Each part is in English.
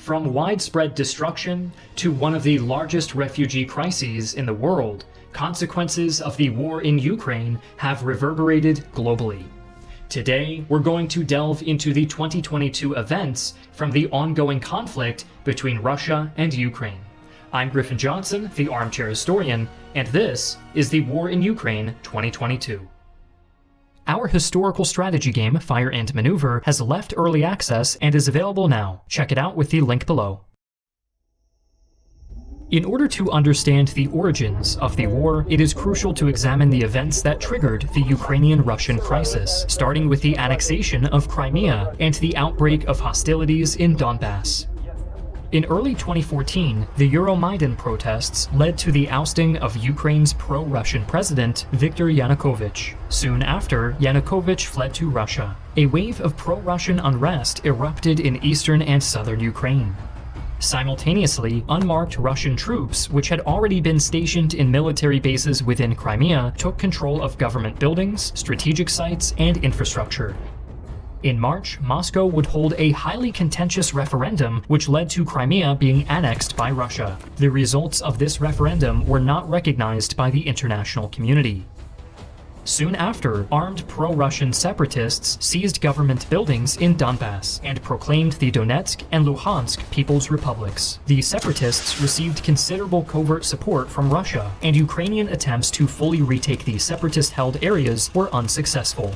From widespread destruction to one of the largest refugee crises in the world, consequences of the war in Ukraine have reverberated globally. Today, we're going to delve into the 2022 events from the ongoing conflict between Russia and Ukraine. I'm Griffin Johnson, the Armchair Historian, and this is the War in Ukraine 2022. Our historical strategy game, Fire and Maneuver, has left early access and is available now. Check it out with the link below. In order to understand the origins of the war, it is crucial to examine the events that triggered the Ukrainian-Russian crisis, starting with the annexation of Crimea and the outbreak of hostilities in Donbass. In early 2014, the Euromaidan protests led to the ousting of Ukraine's pro-Russian president, Viktor Yanukovych. Soon after, Yanukovych fled to Russia. A wave of pro-Russian unrest erupted in eastern and southern Ukraine. Simultaneously, unmarked Russian troops, which had already been stationed in military bases within Crimea, took control of government buildings, strategic sites, and infrastructure. In March, Moscow would hold a highly contentious referendum which led to Crimea being annexed by Russia. The results of this referendum were not recognized by the international community. Soon after, armed pro-Russian separatists seized government buildings in Donbass and proclaimed the Donetsk and Luhansk People's Republics. The separatists received considerable covert support from Russia, and Ukrainian attempts to fully retake the separatist-held areas were unsuccessful.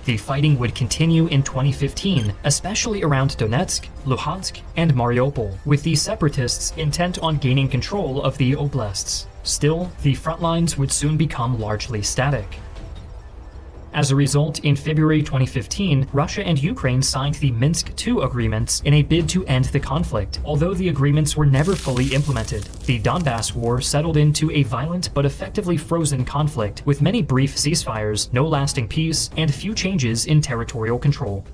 The fighting would continue in 2015, especially around Donetsk, Luhansk, and Mariupol, with the separatists intent on gaining control of the oblasts. Still, the front lines would soon become largely static. As a result, in February 2015, Russia and Ukraine signed the Minsk II agreements in a bid to end the conflict, although the agreements were never fully implemented. The Donbass war settled into a violent but effectively frozen conflict, with many brief ceasefires, no lasting peace, and few changes in territorial control.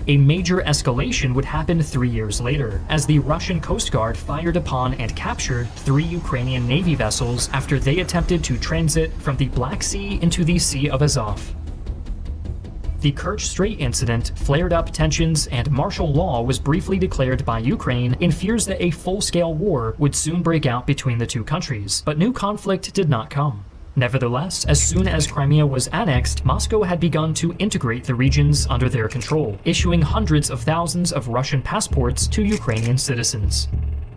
A major escalation would happen 3 years later, as the Russian Coast Guard fired upon and captured 3 Ukrainian Navy vessels after they attempted to transit from the Black Sea into the Sea of Azov. The Kerch Strait incident flared up tensions, and martial law was briefly declared by Ukraine in fears that a full-scale war would soon break out between the two countries, but new conflict did not come. Nevertheless, as soon as Crimea was annexed, Moscow had begun to integrate the regions under their control, issuing hundreds of thousands of Russian passports to Ukrainian citizens.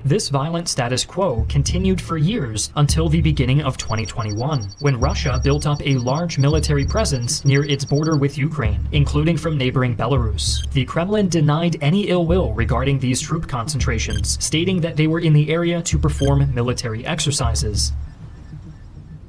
This violent status quo continued for years until the beginning of 2021, when Russia built up a large military presence near its border with Ukraine, including from neighboring Belarus. The Kremlin denied any ill will regarding these troop concentrations, stating that they were in the area to perform military exercises.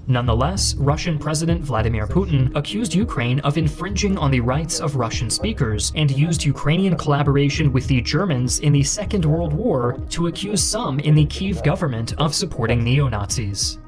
Nonetheless, Russian President Vladimir Putin accused Ukraine of infringing on the rights of Russian speakers and used Ukrainian collaboration with the Germans in the Second World War to accuse some in the Kyiv government of supporting neo-Nazis.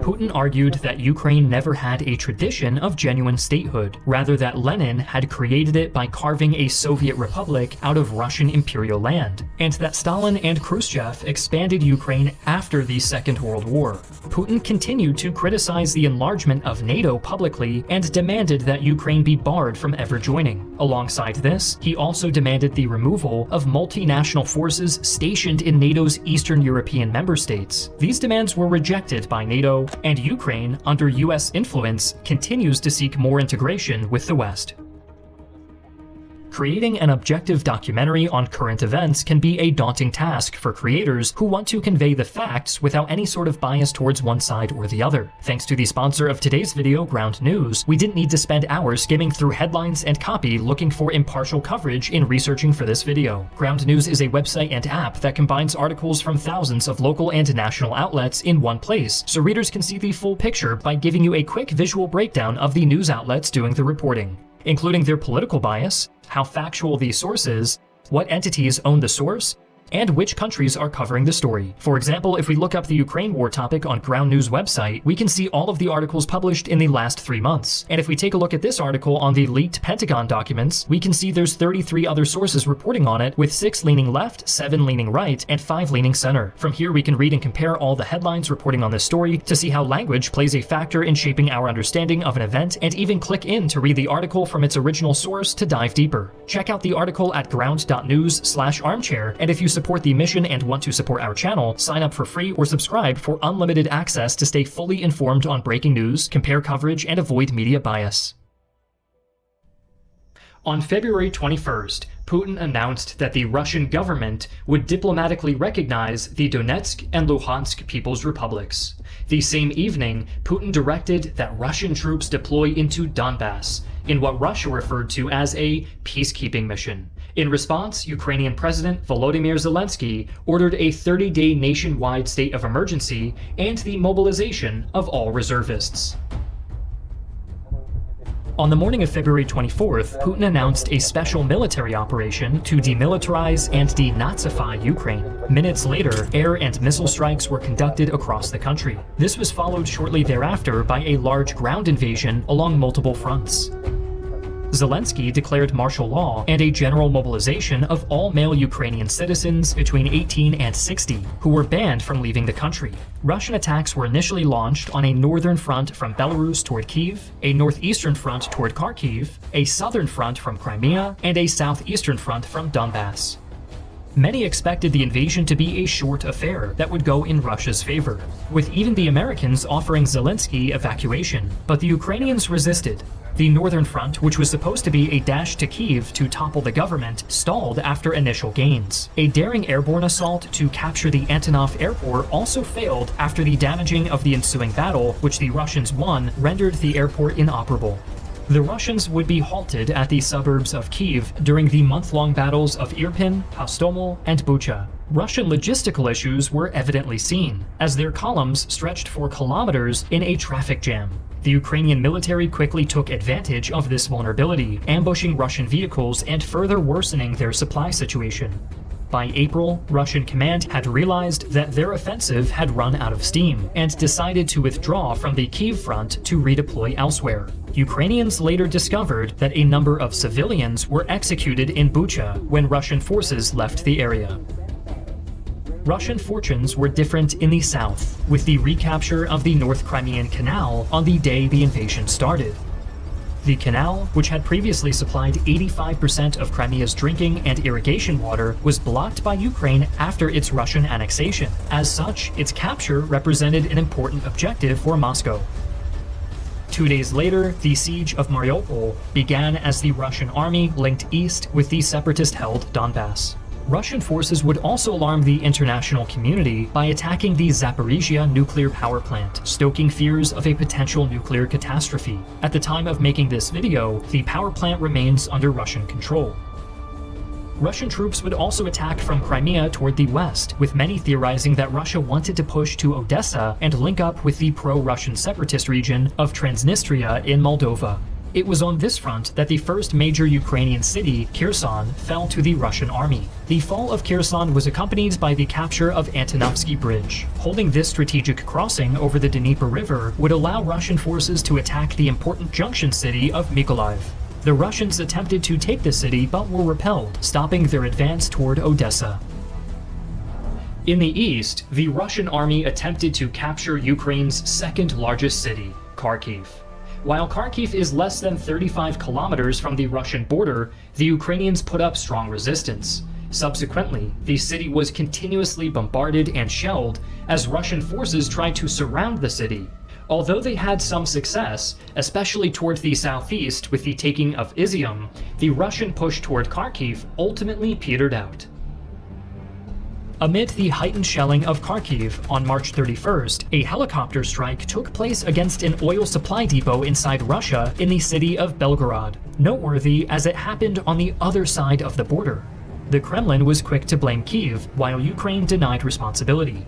Putin argued that Ukraine never had a tradition of genuine statehood, rather that Lenin had created it by carving a Soviet republic out of Russian imperial land, and that Stalin and Khrushchev expanded Ukraine after the Second World War. Putin continued to criticize the enlargement of NATO publicly and demanded that Ukraine be barred from ever joining. Alongside this, he also demanded the removal of multinational forces stationed in NATO's Eastern European member states. These demands were rejected by NATO, and Ukraine, under US influence, continues to seek more integration with the West. Creating an objective documentary on current events can be a daunting task for creators who want to convey the facts without any sort of bias towards one side or the other. Thanks to the sponsor of today's video, Ground News, we didn't need to spend hours skimming through headlines and copy looking for impartial coverage in researching for this video. Ground News is a website and app that combines articles from thousands of local and national outlets in one place, so readers can see the full picture by giving you a quick visual breakdown of the news outlets doing the reporting, including their political bias, how factual the source is, what entities own the source, and which countries are covering the story. For example, if we look up the Ukraine war topic on Ground News website, we can see all of the articles published in the last 3 months. And if we take a look at this article on the leaked Pentagon documents, we can see there's 33 other sources reporting on it, with 6 leaning left, 7 leaning right, and 5 leaning center. From here we can read and compare all the headlines reporting on this story to see how language plays a factor in shaping our understanding of an event, and even click in to read the article from its original source to dive deeper. Check out the article at ground.news/armchair, and if you support the mission and want to support our channel, sign up for free or subscribe for unlimited access to stay fully informed on breaking news, compare coverage, and avoid media bias. On February 21st, Putin announced that the Russian government would diplomatically recognize the Donetsk and Luhansk People's Republics. The same evening, Putin directed that Russian troops deploy into Donbass, in what Russia referred to as a peacekeeping mission. In response, Ukrainian President Volodymyr Zelensky ordered a 30-day nationwide state of emergency and the mobilization of all reservists. On the morning of February 24th, Putin announced a special military operation to demilitarize and denazify Ukraine. Minutes later, air and missile strikes were conducted across the country. This was followed shortly thereafter by a large ground invasion along multiple fronts. Zelensky declared martial law and a general mobilization of all male Ukrainian citizens between 18 and 60 who were banned from leaving the country. Russian attacks were initially launched on a northern front from Belarus toward Kyiv, a northeastern front toward Kharkiv, a southern front from Crimea, and a southeastern front from Donbass. Many expected the invasion to be a short affair that would go in Russia's favor, with even the Americans offering Zelensky evacuation, but the Ukrainians resisted. The northern front, which was supposed to be a dash to Kyiv to topple the government, stalled after initial gains. A daring airborne assault to capture the Antonov airport also failed after the damaging of the ensuing battle, which the Russians won, rendered the airport inoperable. The Russians would be halted at the suburbs of Kyiv during the month-long battles of Irpin, Hostomel, and Bucha. Russian logistical issues were evidently seen, as their columns stretched for kilometers in a traffic jam. The Ukrainian military quickly took advantage of this vulnerability, ambushing Russian vehicles and further worsening their supply situation. By April, Russian command had realized that their offensive had run out of steam and decided to withdraw from the Kyiv front to redeploy elsewhere. Ukrainians later discovered that a number of civilians were executed in Bucha when Russian forces left the area. Russian fortunes were different in the south, with the recapture of the North Crimean Canal on the day the invasion started. The canal, which had previously supplied 85% of Crimea's drinking and irrigation water, was blocked by Ukraine after its Russian annexation. As such, its capture represented an important objective for Moscow. 2 days later, the siege of Mariupol began as the Russian army linked east with the separatist-held Donbass. Russian forces would also alarm the international community by attacking the Zaporizhia nuclear power plant, stoking fears of a potential nuclear catastrophe. At the time of making this video, the power plant remains under Russian control. Russian troops would also attack from Crimea toward the west, with many theorizing that Russia wanted to push to Odessa and link up with the pro-Russian separatist region of Transnistria in Moldova. It was on this front that the first major Ukrainian city, Kherson, fell to the Russian army. The fall of Kherson was accompanied by the capture of Antonovsky Bridge. Holding this strategic crossing over the Dnieper River would allow Russian forces to attack the important junction city of Mykolaiv. The Russians attempted to take the city but were repelled, stopping their advance toward Odessa. In the east, the Russian army attempted to capture Ukraine's second largest city, Kharkiv. While Kharkiv is less than 35 kilometers from the Russian border, the Ukrainians put up strong resistance. Subsequently, the city was continuously bombarded and shelled as Russian forces tried to surround the city. Although they had some success, especially toward the southeast with the taking of Izium, the Russian push toward Kharkiv ultimately petered out. Amid the heightened shelling of Kharkiv on March 31st, a helicopter strike took place against an oil supply depot inside Russia in the city of Belgorod, noteworthy as it happened on the other side of the border. The Kremlin was quick to blame Kyiv, while Ukraine denied responsibility.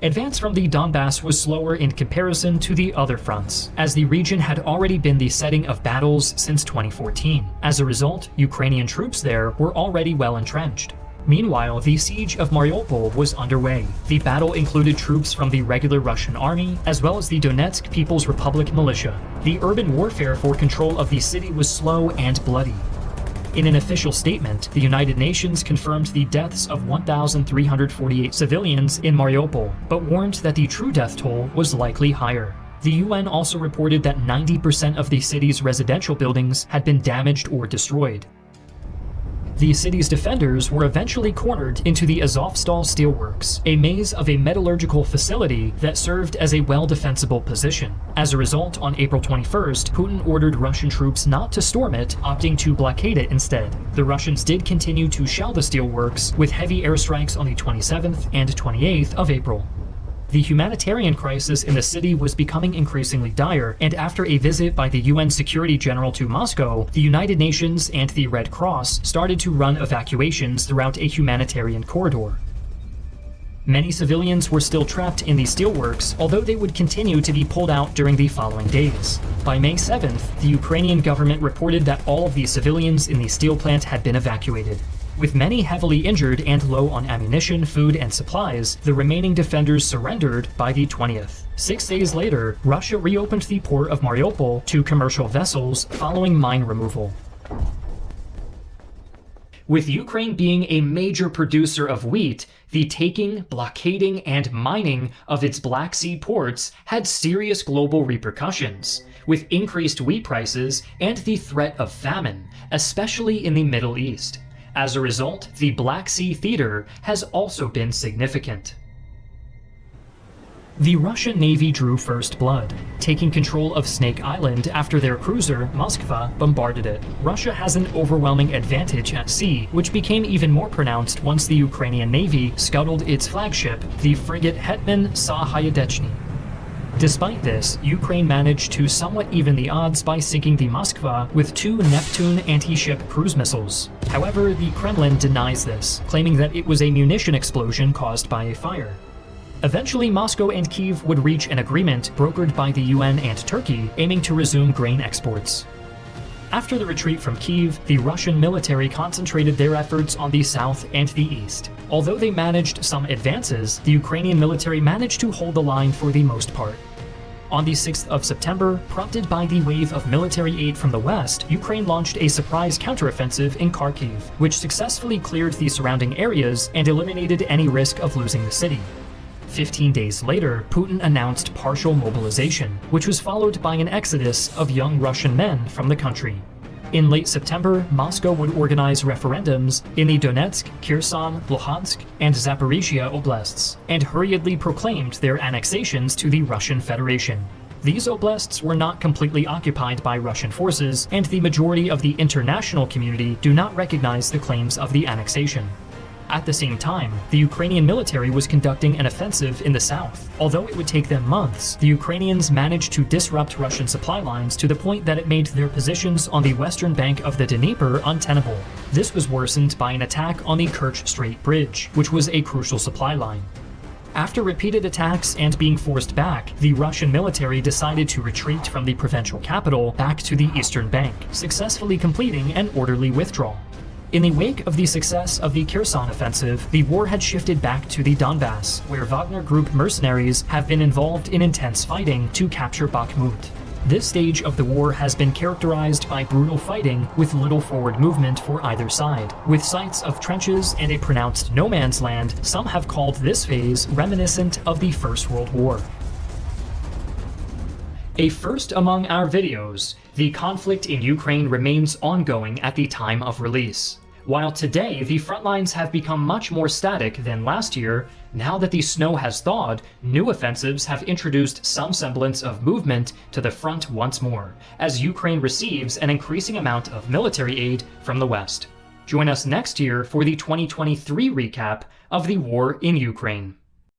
Advance from the Donbass was slower in comparison to the other fronts, as the region had already been the setting of battles since 2014. As a result, Ukrainian troops there were already well entrenched. Meanwhile, the siege of Mariupol was underway. The battle included troops from the regular Russian army, as well as the Donetsk People's Republic militia. The urban warfare for control of the city was slow and bloody. In an official statement, the United Nations confirmed the deaths of 1,348 civilians in Mariupol, but warned that the true death toll was likely higher. The UN also reported that 90% of the city's residential buildings had been damaged or destroyed. The city's defenders were eventually cornered into the Azovstal Steelworks, a maze of a metallurgical facility that served as a well-defensible position. As a result, on April 21st, Putin ordered Russian troops not to storm it, opting to blockade it instead. The Russians did continue to shell the steelworks, with heavy airstrikes on the 27th and 28th of April. The humanitarian crisis in the city was becoming increasingly dire, and after a visit by the UN Security General to Moscow, the United Nations and the Red Cross started to run evacuations throughout a humanitarian corridor. Many civilians were still trapped in the steelworks, although they would continue to be pulled out during the following days. By May 7th, the Ukrainian government reported that all of the civilians in the steel plant had been evacuated. With many heavily injured and low on ammunition, food, and supplies, the remaining defenders surrendered by the 20th. 6 days later, Russia reopened the port of Mariupol to commercial vessels following mine removal. With Ukraine being a major producer of wheat, the taking, blockading, and mining of its Black Sea ports had serious global repercussions, with increased wheat prices and the threat of famine, especially in the Middle East. As a result, the Black Sea theater has also been significant. The Russian Navy drew first blood, taking control of Snake Island after their cruiser, Moskva, bombarded it. Russia has an overwhelming advantage at sea, which became even more pronounced once the Ukrainian Navy scuttled its flagship, the frigate Hetman Sahayadechny. Despite this, Ukraine managed to somewhat even the odds by sinking the Moskva with 2 Neptune anti-ship cruise missiles. However, the Kremlin denies this, claiming that it was a munition explosion caused by a fire. Eventually, Moscow and Kyiv would reach an agreement brokered by the UN and Turkey, aiming to resume grain exports. After the retreat from Kyiv, the Russian military concentrated their efforts on the south and the east. Although they managed some advances, the Ukrainian military managed to hold the line for the most part. On the 6th of September, prompted by the wave of military aid from the west, Ukraine launched a surprise counteroffensive in Kharkiv, which successfully cleared the surrounding areas and eliminated any risk of losing the city. 15 days later, Putin announced partial mobilization, which was followed by an exodus of young Russian men from the country. In late September, Moscow would organize referendums in the Donetsk, Kherson, Luhansk, and Zaporizhia oblasts, and hurriedly proclaimed their annexations to the Russian Federation. These oblasts were not completely occupied by Russian forces, and the majority of the international community do not recognize the claims of the annexation. At the same time, the Ukrainian military was conducting an offensive in the south. Although it would take them months, the Ukrainians managed to disrupt Russian supply lines to the point that it made their positions on the western bank of the Dnieper untenable. This was worsened by an attack on the Kerch Strait Bridge, which was a crucial supply line. After repeated attacks and being forced back, the Russian military decided to retreat from the provincial capital back to the eastern bank, successfully completing an orderly withdrawal. In the wake of the success of the Kherson offensive, the war had shifted back to the Donbass, where Wagner Group mercenaries have been involved in intense fighting to capture Bakhmut. This stage of the war has been characterized by brutal fighting with little forward movement for either side. With sites of trenches and a pronounced no man's land, some have called this phase reminiscent of the First World War. A first among our videos, the conflict in Ukraine remains ongoing at the time of release. While today the front lines have become much more static than last year, now that the snow has thawed, new offensives have introduced some semblance of movement to the front once more, as Ukraine receives an increasing amount of military aid from the West. Join us next year for the 2023 recap of the war in Ukraine.